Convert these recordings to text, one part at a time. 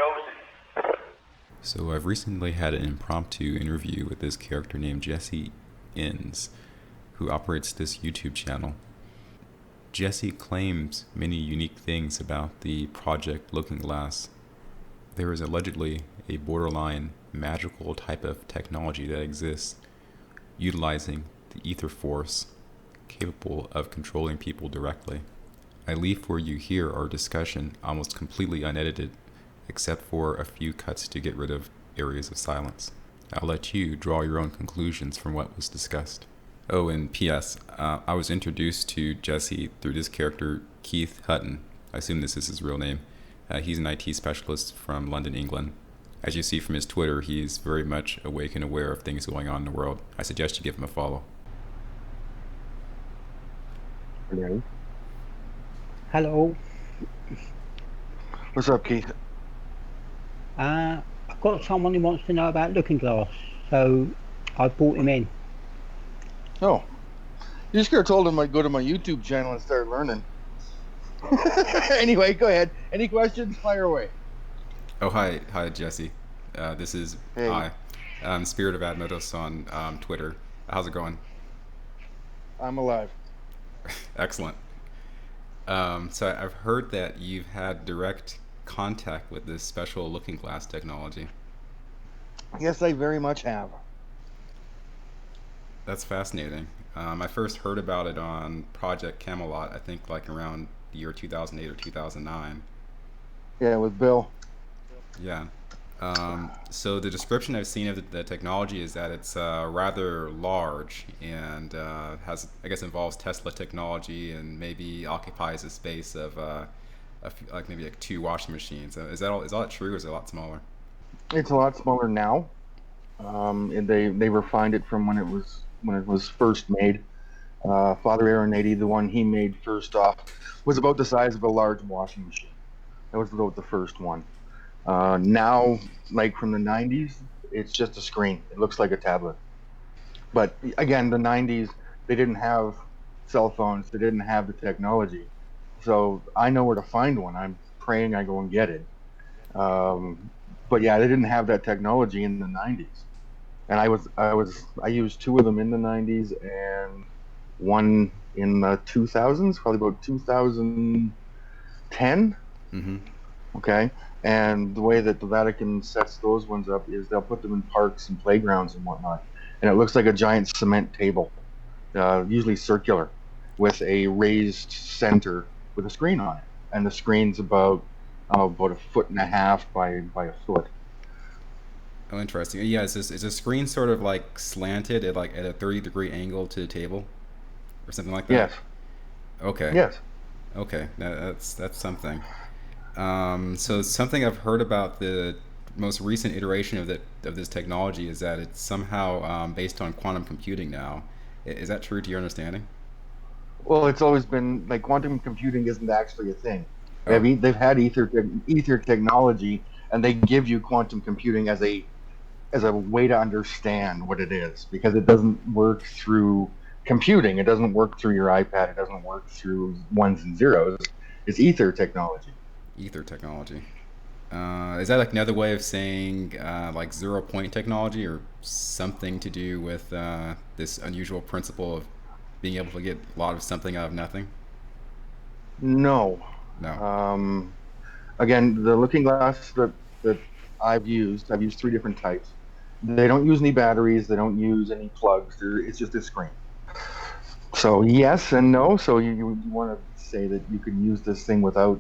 chosen. So I've recently had an impromptu interview with this character named Jesse Inns, who operates this YouTube channel. Jesse claims many unique things about the Project Looking Glass. There is allegedly a borderline magical type of technology that exists, utilizing the ether force, capable of controlling people directly. I leave for you here our discussion almost completely unedited, except for a few cuts to get rid of areas of silence. I'll let you draw your own conclusions from what was discussed. Oh, and P.S. I was introduced to Jesse through this character, Keith Hutton. I assume this is his real name. He's an IT specialist from London, England. As you see from his Twitter, he's very much awake and aware of things going on in the world. I suggest you give him a follow. Hello. Hello. What's up, Keith? I've got someone who wants to know about Looking Glass, so I brought him in. Oh, you just could have told him I'd go to my YouTube channel and start learning. Anyway, go ahead. Any questions? Fire away. Oh, hi, Jesse. This is Hey. Spirit of Admetos on Twitter. How's it going? I'm alive. Excellent. So I've heard that you've had direct contact with this special looking glass technology. Yes, I very much have. That's fascinating. I first heard about it on Project Camelot, I think like around the year 2008 or 2009. Yeah, with Bill. Yeah. So the description I've seen of the technology is that it's rather large and has, I guess, involves Tesla technology and maybe occupies a space of maybe like 2 washing machines. Is all that true, or is it a lot smaller? It's a lot smaller now. And they refined it from when it was first made. Father Aronati, the one he made first off, was about the size of a large washing machine. That was about the first one. Now, like from the 90s, it's just a screen. It looks like a tablet. But again, the 90s, they didn't have cell phones. They didn't have the technology. So I know where to find one. I'm praying I go and get it. But yeah, they didn't have that technology in the 90s. And I used 2 of them in the 90s and one in the 2000s, probably about 2010. Mm-hmm. Okay. And the way that the Vatican sets those ones up is they'll put them in parks and playgrounds and whatnot. And it looks like a giant cement table, usually circular, with a raised center with a screen on it. And the screen's about 1.5 feet by a foot. Oh, interesting. Yeah, is the screen sort of like slanted at a 30-degree angle to the table, or something like that? Yes. Okay. Yes. Okay. That's something. So something I've heard about the most recent iteration of this technology is that it's somehow based on quantum computing now. Is that true to your understanding? Well, it's always been like quantum computing isn't actually a thing. Oh, They've had ether technology, and they give you quantum computing as a way to understand what it is, because it doesn't work through computing. It doesn't work through your iPad. It doesn't work through ones and zeros. It's ether technology. ether technology. Is that like another way of saying like 0 point technology, or something to do with this unusual principle of being able to get a lot of something out of nothing? No. No. Again, the looking glass that I've used 3 different types. They don't use any batteries. They don't use any plugs. It's just a screen. So yes and no. So you want to say that you can use this thing without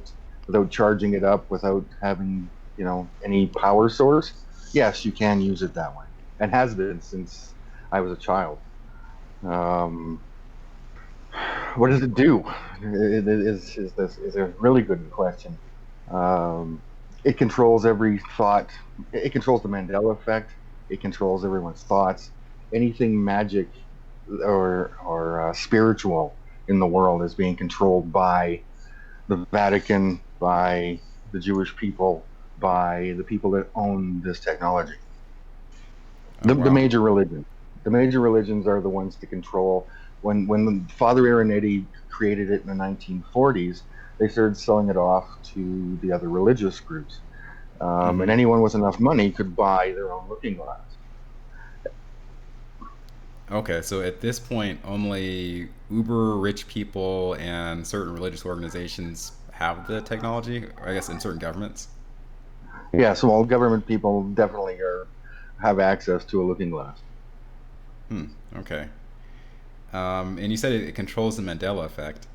charging it up, without having any power source? Yes, you can use it that way, and has been since I was a child. What does it do? Is a really good question. It controls every thought. It controls the Mandela effect. It controls everyone's thoughts. Anything magic or spiritual in the world is being controlled by the Vatican, by the Jewish people, by the people that own this technology. Oh, The wow. major religions. The major religions are the ones to control. When Father Aronati created it in the 1940s, they started selling it off to the other religious groups. And Mm-hmm. anyone with enough money could buy their own looking glass. Okay, so at this point, only uber rich people and certain religious organizations have the technology, I guess, in certain governments. Yeah, so all government people definitely have access to a looking glass. Hmm. Okay. And you said it controls the Mandela effect.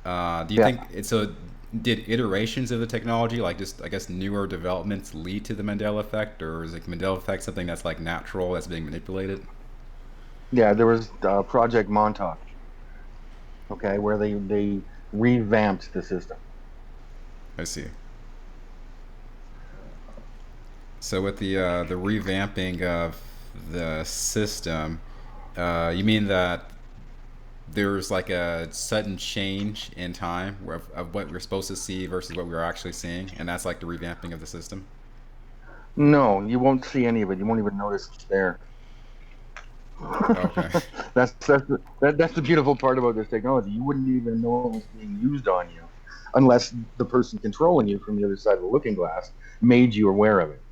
Do you Yeah. think it so? Did iterations of the technology, like just I guess newer developments, lead to the Mandela effect, or is like Mandela effect something that's like natural that's being manipulated? Yeah, there was Project Montauk, okay, where they revamped the system. I see. So with the revamping of the system, you mean that there's like a sudden change in time of what we're supposed to see versus what we're actually seeing, and that's like the revamping of the system. No, you won't see any of it. You won't even notice it's there. Okay. That's the beautiful part about this technology. You wouldn't even know it was being used on you unless the person controlling you from the other side of the looking glass made you aware of it.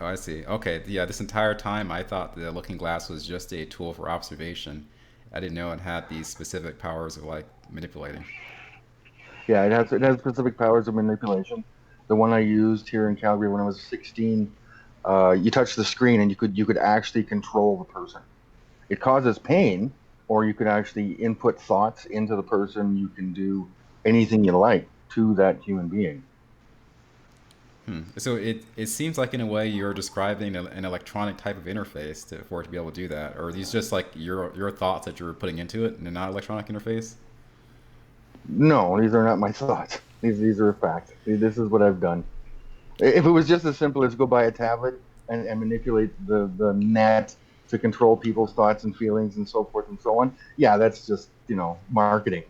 Oh, I see. Okay, yeah. This entire time, I thought the looking glass was just a tool for observation. I didn't know it had these specific powers of like manipulating. Yeah, it has specific powers of manipulation. The one I used here in Calgary when I was 16, you touch the screen and you could actually control the person. It causes pain, or you could actually input thoughts into the person. You can do anything you like to that human being. Hmm. So it seems like in a way you're describing an electronic type of interface for it to be able to do that, or are these just like your thoughts that you're putting into it and not electronic interface? No, these are not my thoughts. These are a fact. This is what I've done. If it was just as simple as go buy a tablet and manipulate the net to control people's thoughts and feelings and so forth and so on, yeah, that's just marketing.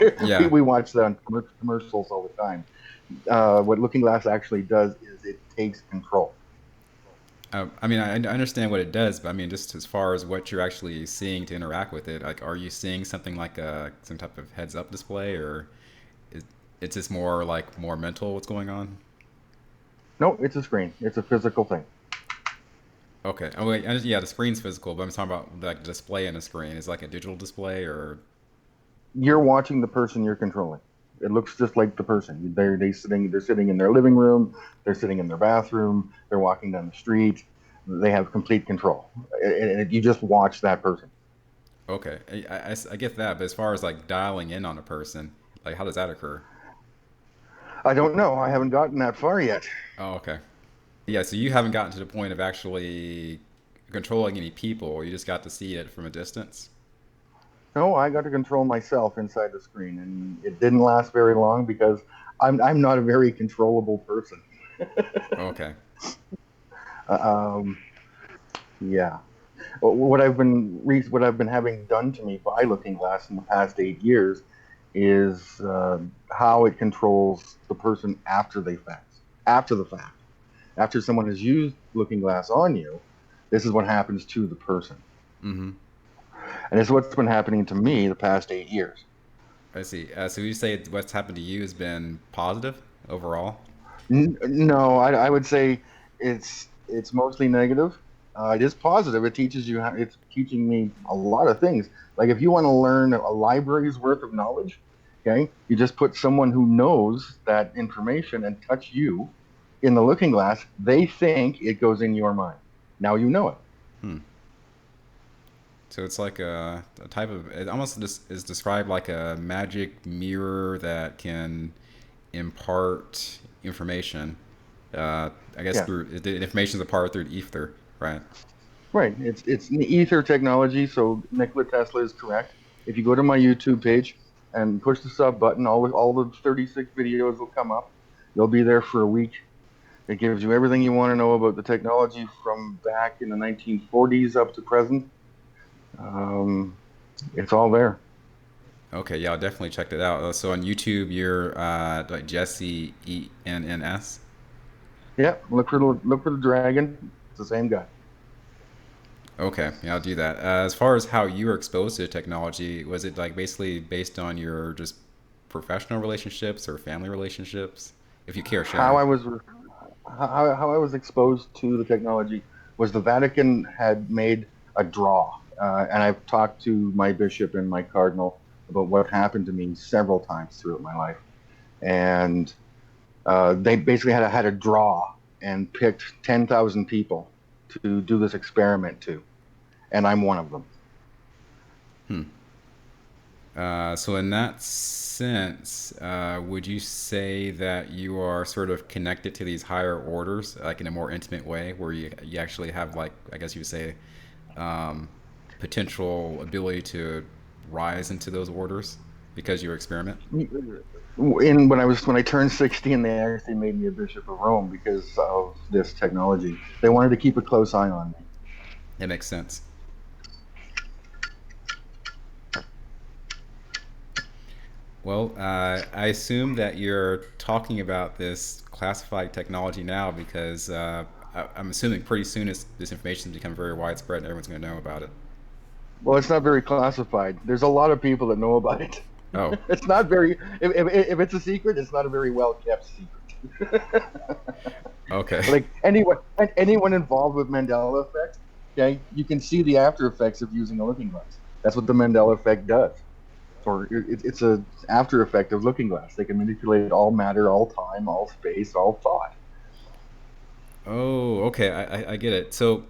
we Yeah. we watch that on commercials all the time. What Looking Glass actually does is it takes control. I mean, I understand what it does, but I mean, just as far as what you're actually seeing to interact with it, like, are you seeing something like some type of heads-up display, or is, it's just more like more mental what's going on? No, it's a screen. It's a physical thing. Okay. Oh wait, yeah, the screen's physical, but I'm talking about like the display in a screen. Is it like a digital display or? You're watching the person you're controlling. It looks just like the person. They're sitting in their living room, they're sitting in their bathroom, they're walking down the street. They have complete control. And you just watch that person. Okay, I get that, but as far as like dialing in on a person, like how does that occur? I don't know. I haven't gotten that far yet. Oh, okay. Yeah, so you haven't gotten to the point of actually controlling any people. You just got to see it from a distance. No, I got to control myself inside the screen, and it didn't last very long because I'm not a very controllable person. Okay. Um, yeah. What I've been having done to me by Looking Glass in the past 8 years is how it controls the person after the fact. After someone has used Looking Glass on you, this is what happens to the person, Mm-hmm. and it's what's been happening to me the past 8 years. I see. So you say what's happened to you has been positive overall? No, I would say it's mostly negative. It is positive. It's teaching me a lot of things. Like if you want to learn a library's worth of knowledge, okay, you just put someone who knows that information and touch you in the looking glass. They think it goes in your mind. Now you know it. Hmm. So it's like a type of it almost is described like a magic mirror that can impart information. I guess Yeah, through the information is imparted through ether, right? right. It's an ether technology. So Nikola Tesla is correct. If you go to my YouTube page and push the sub button, all the 36 videos will come up. They'll be there for a week. It gives you everything you want to know about the technology from back in the 1940s up to present. Um, it's all there. Okay, yeah, I'll definitely check that out. So on YouTube, you're like Jesse ENNS. Yeah, look for the dragon. It's the same guy. Okay, yeah, I'll do that. As far as how you were exposed to technology, was it like basically based on your just professional relationships or family relationships? if you care How sharing. I was how I was exposed to the technology was the Vatican had made a draw, and I've talked to my bishop and my cardinal about what happened to me several times throughout my life, and they basically had a draw and picked 10,000 people to do this experiment to, and I'm one of them. Hmm. So in that sense, would you say that you are sort of connected to these higher orders, like in a more intimate way, where you actually have, like, I guess you would say, um, potential ability to rise into those orders because you experiment? When I turned 16, they actually made me a bishop of Rome because of this technology. They wanted to keep a close eye on me. It makes sense. Well, I assume that you're talking about this classified technology now because I'm assuming pretty soon this information has become very widespread and everyone's going to know about it. Well, it's not very classified. There's a lot of people that know about it. Oh, It's not very. If it's a secret, it's not a very well kept secret. okay. Like anyone involved with Mandela effect, okay, you can see the after effects of using a looking glass. That's what the Mandela effect does. Or it's a after effect of looking glass. They can manipulate all matter, all time, all space, all thought. Oh, okay. I get it. So,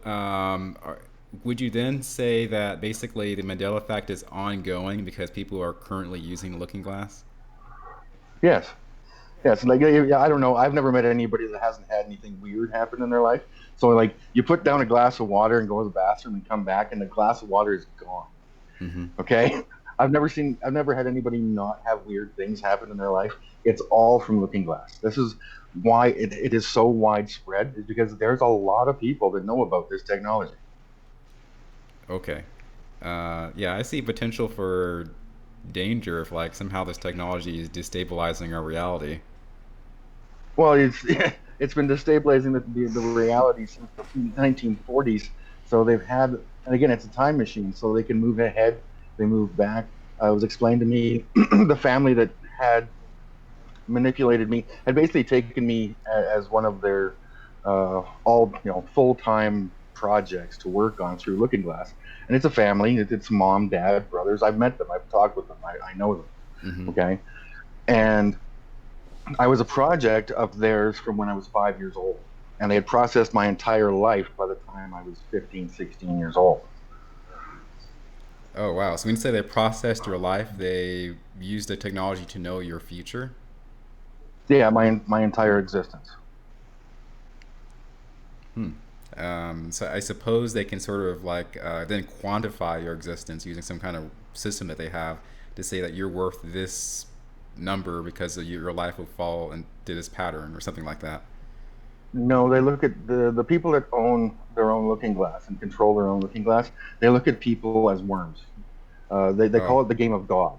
would you then say that basically the Mandela effect is ongoing because people are currently using the looking glass? Yes, yes. Like yeah, I don't know. I've never met anybody that hasn't had anything weird happen in their life. So like you put down a glass of water and go to the bathroom and come back and the glass of water is gone. Mm-hmm. Okay. I've never had anybody not have weird things happen in their life. It's all from looking glass. This is why it is so widespread, is because there's a lot of people that know about this technology. Okay. Yeah, I see potential for danger if, like, somehow this technology is destabilizing our reality. Well, it's it's been destabilizing the reality since the 1940s. So they've had, and again, it's a time machine, so they can move ahead, they move back. It was explained to me the family that had manipulated me had basically taken me as one of their all full time projects to work on through Looking Glass, and it's a family. It's mom, dad, brothers. I've met them. I've talked with them. I know them. Mm-hmm. Okay, and I was a project of theirs from when I was 5 years old, and they had processed my entire life by the time I was 15, 16 years old. Oh, wow. So when you say they processed your life, they used the technology to know your future? Yeah, my entire existence. Hmm. So I suppose they can sort of, like, then quantify your existence using some kind of system that they have to say that you're worth this number because of your life will fall into this pattern or something like that. No, they look at the people that own their own looking glass and control their own looking glass. They look at people as worms. They Oh, call it the game of God.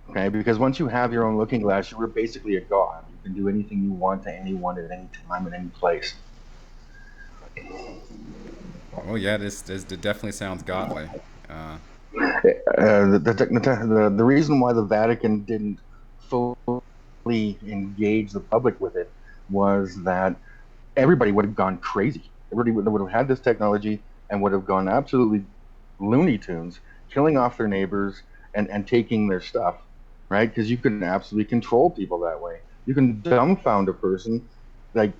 Okay, because once you have your own looking glass, you are basically a god. You can do anything you want to anyone at any time at any place. well, yeah, this it definitely sounds godly. Uh, The reason why the Vatican didn't fully engage the public with it was that everybody would have gone crazy. Everybody would have had this technology and would have gone absolutely Looney Tunes, killing off their neighbors and taking their stuff, right? Because you can absolutely control people that way. You can dumbfound a person, like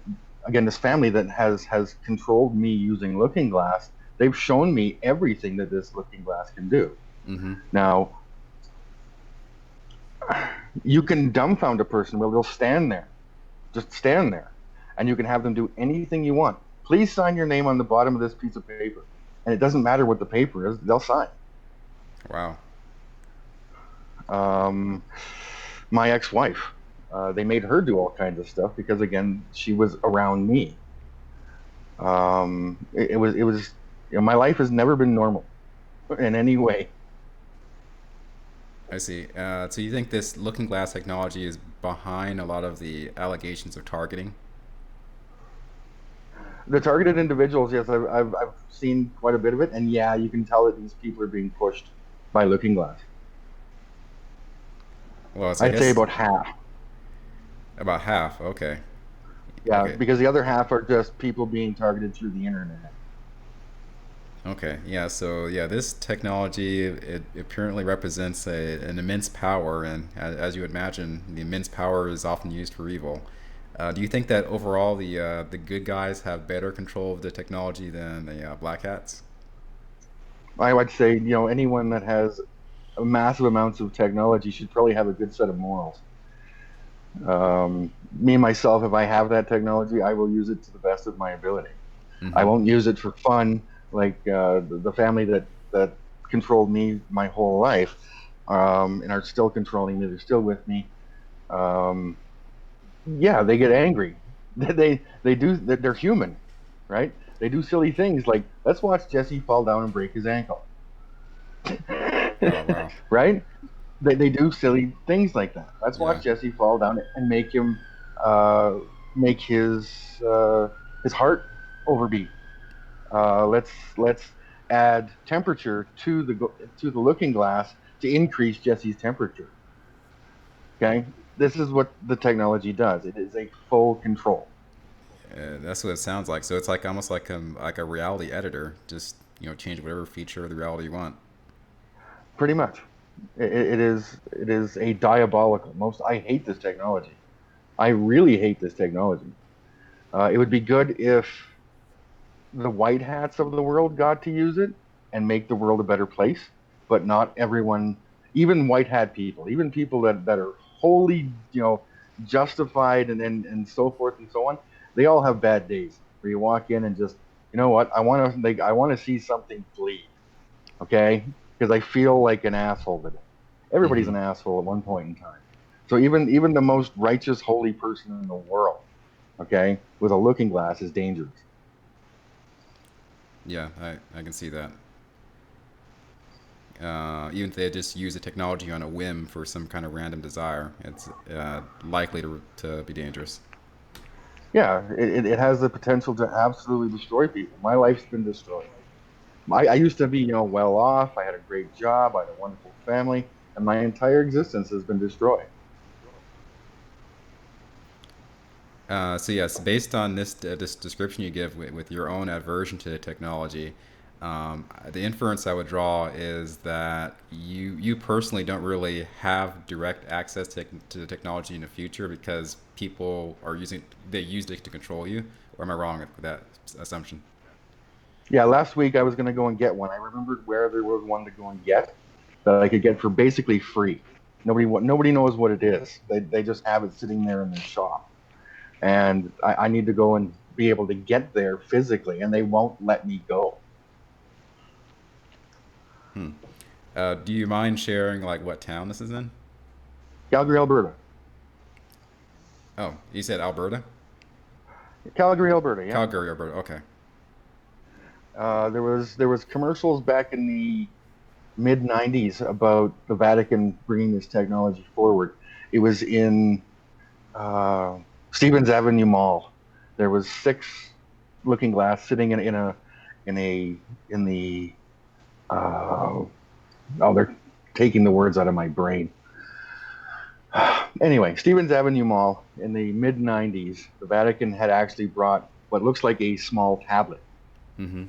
again, this family that has controlled me using Looking Glass. They've shown me everything that this Looking Glass can do. mm-hmm. Now, you can dumbfound a person where they'll stand there, just stand there, and you can have them do anything you want. Please sign your name on the bottom of this piece of paper. And it doesn't matter what the paper is, they'll sign. Wow. Um, my ex-wife, they made her do all kinds of stuff because again, she was around me. It was, my life has never been normal in any way. I see. So you think this looking glass technology is behind a lot of the allegations of targeting? The targeted individuals, yes, I've seen quite a bit of it, and yeah, you can tell that these people are being pushed by Looking Glass. Well, so I I'd say guess about half. About half. Okay. Yeah, Okay. because the other half are just people being targeted through the internet. Okay. Yeah. So yeah, this technology it apparently represents an immense power, and as you would imagine, the immense power is often used for evil. Do you think that overall the good guys have better control of the technology than the black hats? I would say, anyone that has massive amounts of technology should probably have a good set of morals. Me myself, if I have that technology, I will use it to the best of my ability. I Mm-hmm. won't use it for fun, like the family that controlled me my whole life, and are still controlling me. They're still with me. Um, yeah, they get angry. They do. They're human, right? They do silly things like let's watch Jesse fall down and break his ankle, Oh wow. right? They do silly things like that. Let's Yeah. watch Jesse fall down and uh, make his heart overbeat. Let's add temperature to the looking glass to increase Jesse's temperature. Okay, this is what the technology does. It is a full control. That's what it sounds like. So it's like almost like a reality editor. Just change whatever feature of the reality you want. Pretty much, it is a diabolical. Most I hate this technology. I really hate this technology. It would be good if the white hats of the world got to use it and make the world a better place, but not everyone, even white hat people, even people that are wholly, justified and so forth and so on, they all have bad days where you walk in and just, you know what, I want to see something bleed, okay? Because I feel like an asshole today. Everybody's Mm-hmm. an asshole at one point in time. So even the most righteous, holy person in the world, okay, with a looking glass is dangerous. Yeah, I can see that. Even if they just use the technology on a whim for some kind of random desire, it's likely to be dangerous. Yeah, it has the potential to absolutely destroy people. My life's been destroyed. I used to be, well off. I had a great job. I had a wonderful family, and my entire existence has been destroyed. So yes, based on this description you give with your own aversion to technology, the inference I would draw is that you personally don't really have direct access to the technology in the future because people are using they use it to control you. Or am I wrong with that assumption? Yeah, last week I was going to go and get one. I remembered where there was one to go and get that I could get for basically free. Nobody knows what it is. They just have it sitting there in their shop, and I need to go and be able to get there physically, and they won't let me go. Hmm. Do you mind sharing like what town this is in? Calgary, Alberta. Oh, you said Alberta? Calgary, Alberta. Yeah. Calgary, Alberta. Okay. There was commercials back in the mid '90s about the Vatican bringing this technology forward. It was in uh, Stevens Avenue Mall. There was six Looking Glass sitting in a in the uh, oh, they're taking the words out of my brain. Anyway, Stevens Avenue Mall in the mid '90s, the Vatican had actually brought what looks like a small tablet Mm-hmm.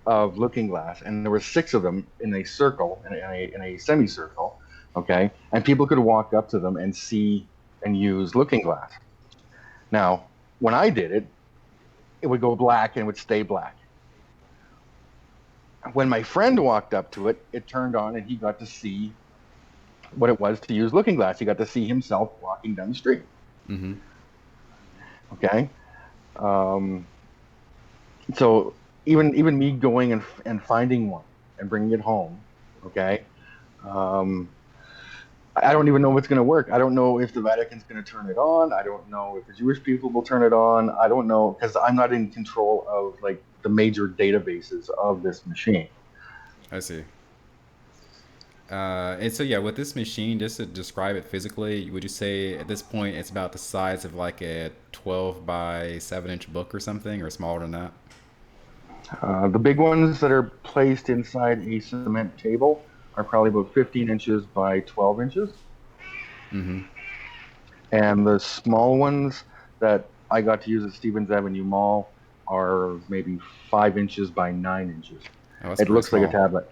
of Looking Glass, and there were six of them in a circle, in a semicircle, okay, and people could walk up to them and see and use Looking Glass. Now, when I did it, it would go black and would stay black. When my friend walked up to it, it turned on, and he got to see what it was to use Looking Glass. He got to see himself walking down the street. Mm-hmm. Okay, um, so even me going and finding one and bringing it home, okay. Um, I don't even know what's going to work. I don't know if the Vatican's going to turn it on. I don't know if the Jewish people will turn it on. I don't know because I'm not in control of like the major databases of this machine. I see. And so yeah, with this machine, just to describe it physically, would you say at this point it's about the size of like a 12 by 7 inch book or something, or smaller than that? The big ones that are placed inside a cement table are probably about 15 inches by 12 inches. Mm-hmm. And the small ones that I got to use at Stevens Avenue Mall are maybe 5 inches by 9 inches. Oh, that's It pretty looks like a small. tablet.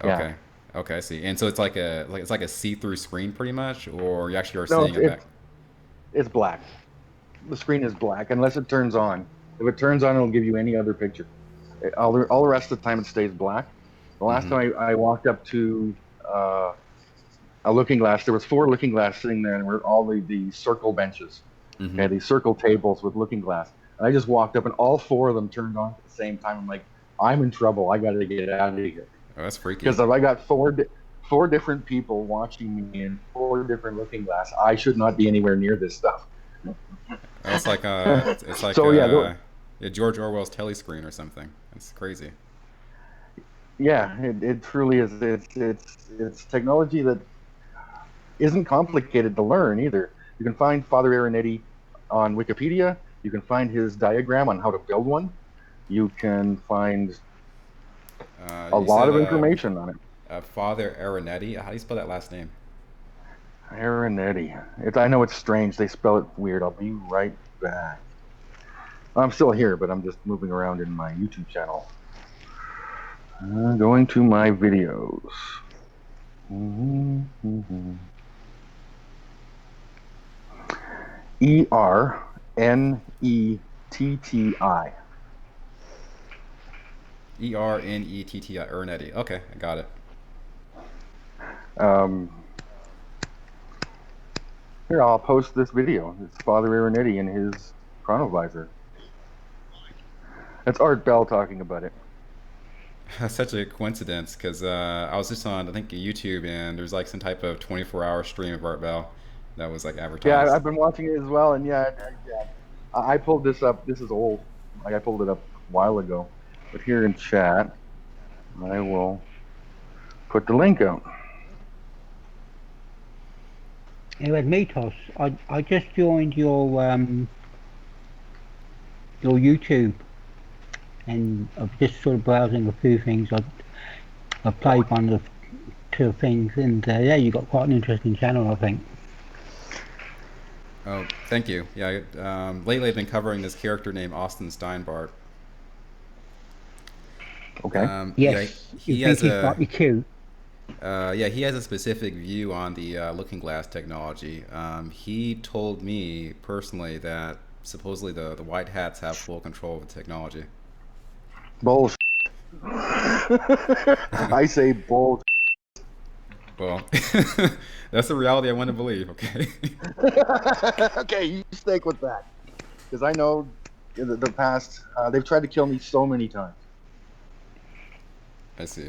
Yeah. Okay. Okay, I see. And so it's like a see-through screen pretty much, or you actually are No, seeing a back. it's black. The screen is black unless it turns on. If it turns on, it'll give you any other picture. All the rest of the time, it stays black. The last Mm-hmm. time I walked up to uh, a looking glass, there was 4 looking glass sitting there, and were all the circle benches. Mm-hmm. Okay, these circle tables with looking glass. And I just walked up, and all 4 of them turned on at the same time. I'm like, I'm in trouble. I got to get out of here Oh, that's freaky. because if I got four different people watching me in 4 different looking glass, I should not be anywhere near this stuff. Oh, it's like So yeah, yeah, George Orwell's telescreen or something. It's crazy. yeah, it truly is. It's technology that isn't complicated to learn either. You can find Father Arinetti on Wikipedia. You can find his diagram on how to build one. You can find a You lot said of information on it. Father Arinetti. How do you spell that last name? Arinetti. I know it's strange. They spell it weird. I'll be right back. I'm still here, but I'm just moving around in my YouTube channel. Going to my videos. Ernetti. Ernetti. Ernetti. Okay, I got it. Um, Here, I'll post this video. It's Father Arinetti in his chronovisor. That's Art Bell talking about it. That's such a coincidence because I was just on I think YouTube and there's like some type of 24-hour stream of Art Bell that was like Yeah, advertised. I've been watching it as well, and I pulled this up. This is old. Like I pulled it up a while ago, but here in chat, I will put the link out. Anyway, Mitos, I just joined your YouTube, and I've just sort of browsing a few things. I've played one of 2 things, and yeah, you got quite an interesting channel, I think. Oh, thank you. Yeah, lately I've been covering this character named Austin Steinbart. Okay. Yeah, Yes, you he think has he's might be cute. yeah, he has a specific view on the looking glass technology. He told me personally that supposedly the white hats have full control of the technology. Bullshit. I say bull. Well, that's the reality I want to believe. Okay. Okay, you stick with that, because I know in the past they've tried to kill me so many times. I see.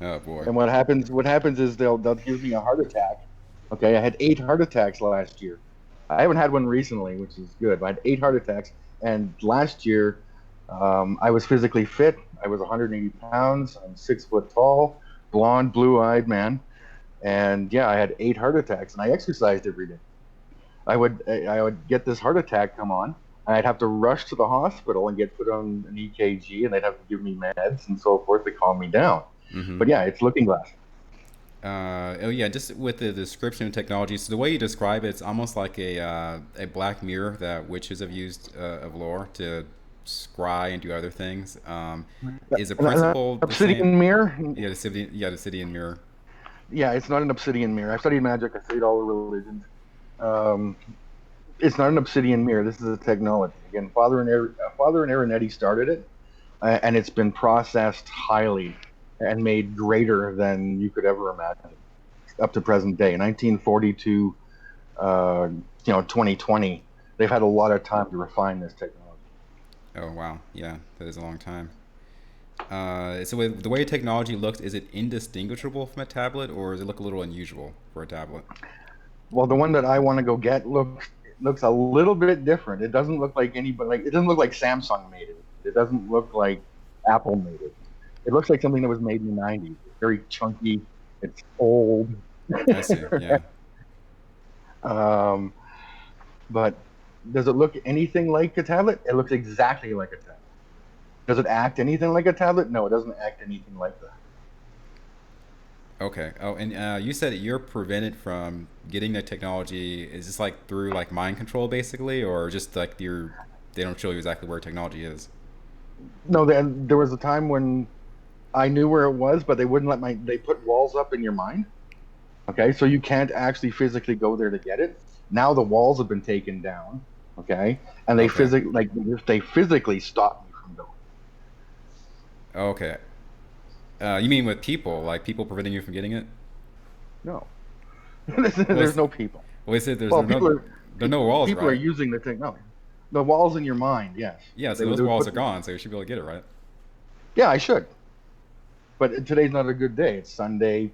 Oh boy. And what happens? What happens is they'll give me a heart attack. Okay, I had 8 heart attacks last year. I haven't had one recently, which is good. But I had 8 heart attacks, and last year I was physically fit. I was 180 pounds. I'm 6 foot tall, blonde, blue-eyed man, and yeah, I had 8 heart attacks, and I exercised every day. I would get this heart attack come on, and I'd have to rush to the hospital and get put on an EKG, and they'd have to give me meds and so forth to calm me down. Mm-hmm. But yeah, it's looking glass. Oh yeah, just with the description of technology. So the way you describe it, it's almost like a black mirror that witches have used of lore to scry and do other things. Is the An principle the same? obsidian mirror? The obsidian mirror. Yeah, it's not an obsidian mirror. I've studied magic. I studied all the religions. Um, it's not an obsidian mirror. This is a technology. Again, Father and Arinetti started it, and it's been processed highly and made greater than you could ever imagine up to present day. 1942, 2020. They've had a lot of time to refine this technology. Oh wow, yeah, that is a long time. So with the way technology looks, is it indistinguishable from a tablet, or does it look a little unusual for a tablet? Well, the one that I want to go get looks a little bit different. It doesn't look like anybody like it doesn't look like Samsung made it. It doesn't look like Apple made it. It looks like something that was made in the 90s. It's very chunky. It's old. I see. Yeah. um, but does it look anything like a tablet? It looks exactly like a tablet. Does it act anything like a tablet? No, it doesn't act anything like that. Okay. Oh, and you said that you're prevented from getting the technology. Is this like through like mind control, basically, or just like they don't show you exactly where technology is? No, there was a time when I knew where it was, but they wouldn't let they put walls up in your mind. Okay, so you can't actually physically go there to get it. Now the walls have been taken down. Okay, and Okay. they physically stop me from going. Okay. You mean with people, like people preventing you from getting it? No, Was there's no people. was it? There's Well, no walls, people are right? using the technology. The walls in your mind, yes. Yeah. So They those would walls put. are gone, so you should be able to get it, right? Yeah, I should. But today's not a good day. It's Sunday.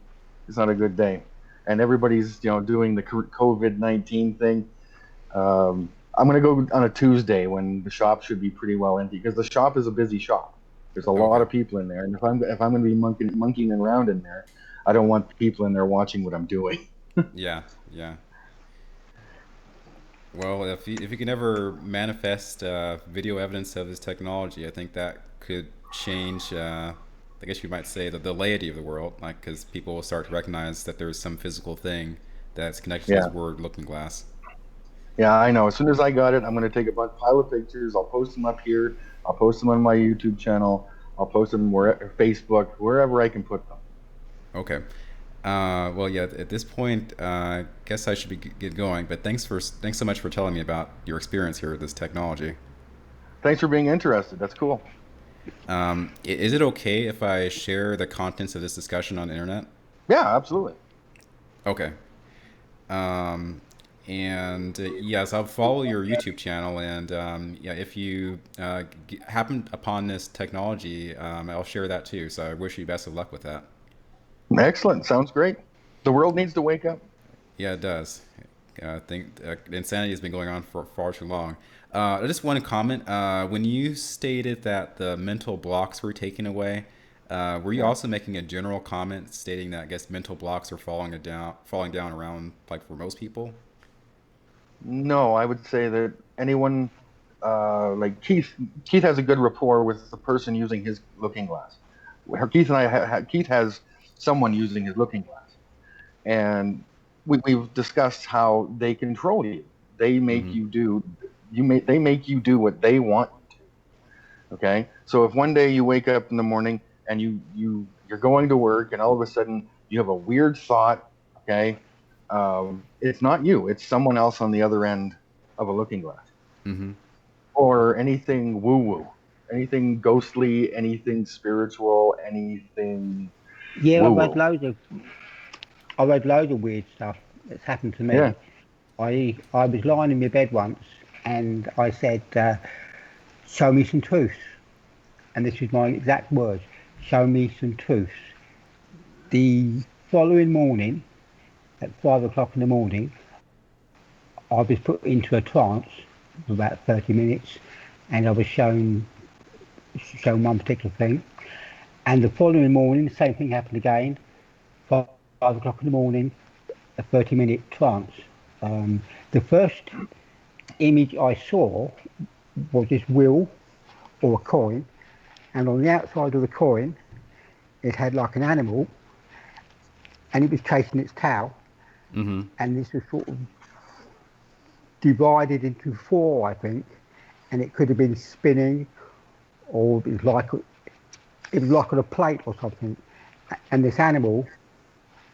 It's not a good day, and everybody's doing the COVID-19 thing. I'm gonna go on a Tuesday when the shop should be pretty well empty because the shop is a busy shop. There's a lot Okay. of people in there, and if I'm gonna be monkeying around in there, I don't want people in there watching what I'm doing. Yeah. Yeah. Well, if you can ever manifest video evidence of this technology, I think that could change. I guess you might say the laity of the world, like because people will start to recognize that there's some physical thing that's connected to Yeah, this word looking glass. yeah, I know. As soon as I got it, I'm gonna take a pile of pictures. I'll post them up here. I'll post them on my YouTube channel. I'll post them Facebook, wherever I can put them. Okay. Well, yeah. At this point, I guess I should get going. But thanks so much for telling me about your experience here with this technology. Thanks for being interested. That's cool. Is it okay if I share the contents of this discussion on the internet? Yeah, absolutely. Okay. Um, and yes, I'll follow your YouTube channel. And yeah, if you happen upon this technology, I'll share that too. So I wish you best of luck with that. Excellent. Sounds great. The world needs to wake up. Yeah, it does. I think insanity has been going on for far too long. I just want to comment. When you stated that the mental blocks were taken away, were you Yeah. also making a general comment stating that I guess mental blocks are falling down around like for most people? No, I would say that anyone like Keith has a good rapport with the person using his looking glass. Keith and Keith has someone using his looking glass, and we've discussed how they control you. They make Mm-hmm. you do they make you do what they want you to. Okay, so if one day you wake up in the morning and you're going to work and all of a sudden you have a weird thought, okay, it's not you, it's someone else on the other end of a looking glass Mm-hmm. or anything woo woo, anything ghostly, anything spiritual, anything Yeah, woo woo. I've had loads of weird stuff that's happened to Yeah. me. I was lying in my bed once and I said, "Show me some truth," and this is my exact words: "Show me some truth." The following morning, at 5 o'clock in the morning, I was put into a trance for about 30 minutes, and I was shown one particular thing. And the following morning, the same thing happened again. 5 o'clock in the morning, a 30-minute trance. The first image I saw was this wheel or a coin, and on the outside of the coin, it had like an animal, and it was chasing its tail, Mm-hmm. and this was sort of divided into four, I think, and it could have been spinning, or it was like on a plate or something. And this animal,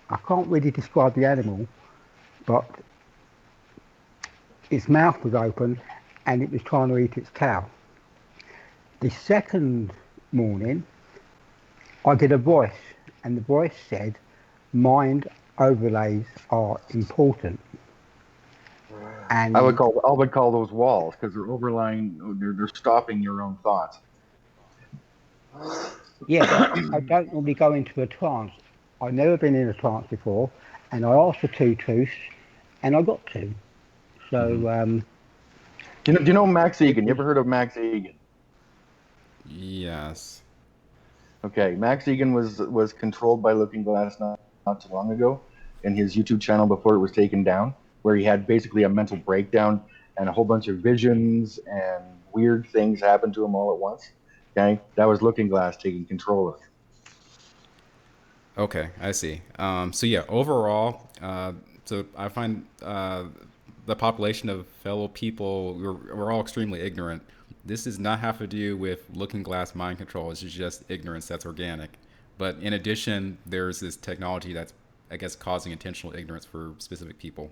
I can't really describe the animal, but its mouth was open, and it was trying to eat its tail. The second morning, I get a voice, and the voice said, "Mind overlays are important." And I would call those walls because they're overlying. They're stopping your own thoughts. yeah, but I don't normally go into a trance. I've never been in a trance before, and I asked for two truths, and I got two. Mm-hmm. So Do you know Max it Egan? You was, ever heard of Max Egan? Yes. Okay, Max Egan was controlled by Looking Glass not too long ago in his YouTube channel before it was taken down, where he had basically a mental breakdown and a whole bunch of visions and weird things happened to him all at once. Okay, that was Looking Glass taking control of him. Okay, I see. So yeah, overall, so I find the population of fellow people, we're all extremely ignorant. This does not have to do with looking glass mind control. It's just ignorance that's organic. But in addition, there's this technology that's, I guess, causing intentional ignorance for specific people.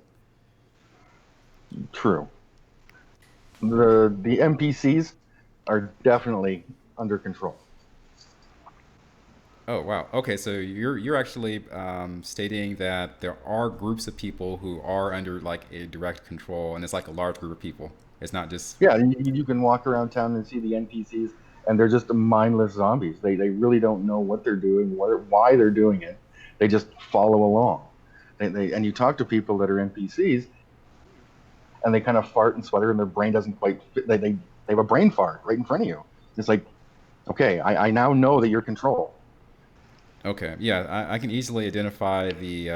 True. The NPCs are definitely under control. Oh wow. Okay, so you're actually stating that there are groups of people who are under like a direct control, and it's like a large group of people. It's not just Yeah, you can walk around town and see the NPCs, and they're just mindless zombies. They really don't know what they're doing, why they're doing it. They just follow along. And you talk to people that are NPCs, and they kind of fart and sweater, and their brain doesn't quite fit. They have a brain fart right in front of you. It's like, okay, I now know that you're control. okay. Yeah, I can easily identify the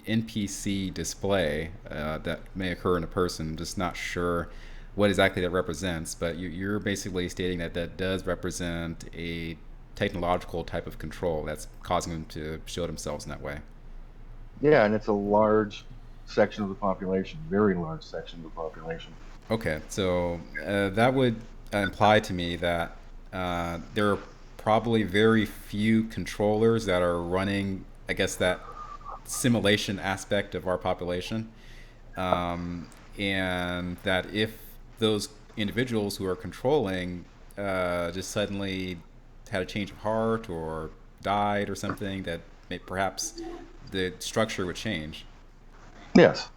NPC display that may occur in a person. Just not sure what exactly that represents, but you're basically stating that that does represent a technological type of control that's causing them to show themselves in that way. Yeah, and it's a large section of the population, very large section of the population. Okay, so that would imply to me that there are probably very few controllers that are running, I guess, that simulation aspect of our population. And that if those individuals who are controlling just suddenly had a change of heart or died or something, that perhaps the structure would change. Yes.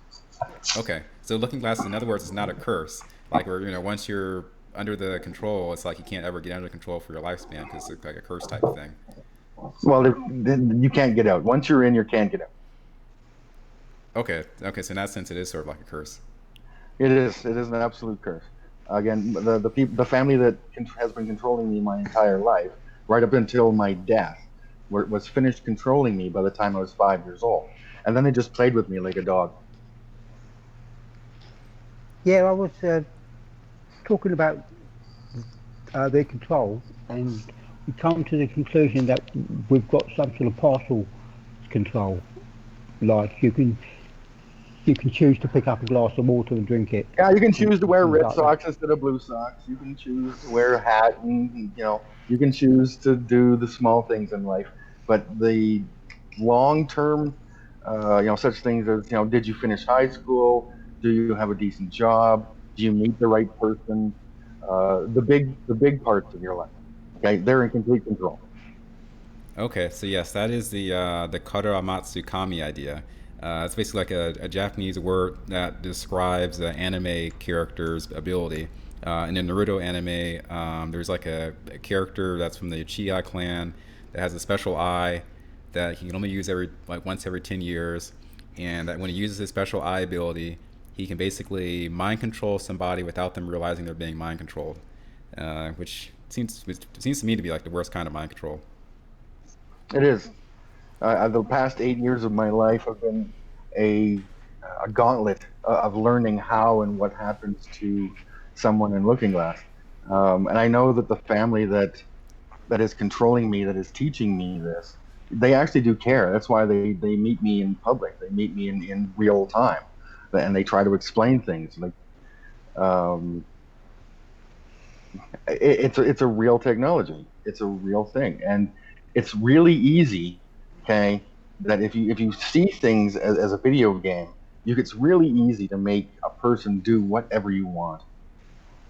Okay, so looking glasses, in other words, is not a curse. Like, where once you're under the control, it's like you can't ever get under control for your lifespan because it's like a curse type of thing. Well, you can't get out. Once you're in, you can't get out. Okay, okay, so in that sense, it is sort of like a curse. It is. It is an absolute curse. Again, the family that has been controlling me my entire life, right up until my death, was finished controlling me by the time I was 5 years old, and then they just played with me like a dog. Yeah, I was talking about their control, and we come to the conclusion that we've got some sort of partial control. Like you can choose to pick up a glass of water and drink it, Yeah, you can choose to wear things red like that. socks instead of blue socks. You can choose to wear a hat, and you can choose to do the small things in life. But the long term, such things as did you finish high school? Do you have a decent job? Do you meet the right person? The big parts of your life. Okay, they're in complete control. Okay, so yes, that is the Karamatsu Kami idea. It's basically like a Japanese word that describes an anime character's ability. In the Naruto anime, there's like a character that's from the Uchiha clan that has a special eye that he can only use every like once every 10 years, and that when he uses his special eye ability, he can basically mind control somebody without them realizing they're being mind controlled, which seems to me to be like the worst kind of mind control. It is. The past 8 years of my life have been a, a gauntlet of learning how and what happens to someone in Looking Glass. And I know that the family that is controlling me, that is teaching me this, they actually do care. That's why they meet me in public. They meet me in real time, and they try to explain things. Like um, it's a real technology. It's a real thing, and it's really easy. Okay, that if you see things as a video game, it's really easy to make a person do whatever you want.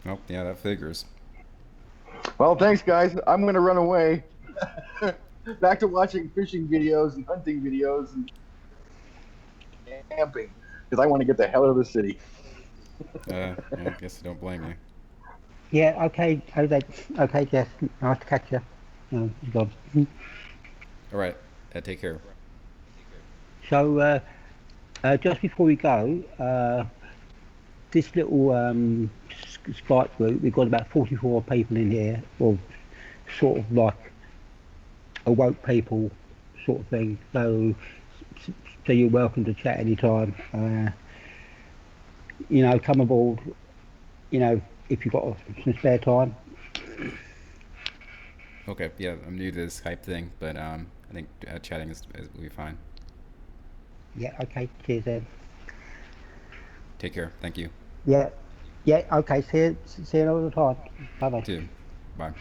Oh, yeah, that figures. Well, thanks, guys. I'm going to run away back to watching fishing videos and hunting videos and camping because I want to get the hell out of the city. Yeah, I guess I don't blame you. Yeah, okay, okay, okay, Jeff. Nice to catch you. Oh, God. All right, take care. So, just before we go, this little Skype group, we've got about 44 people in here, or sort of like awoke people sort of thing. So you're welcome to chat anytime. Come aboard. You know, if you've got some spare time. Okay, yeah, I'm new to this Skype thing, but I think chatting will be fine. Yeah, okay, cheers then. Take care. Thank you. Yeah, okay, see you all the time. Bye-bye. Too. Bye.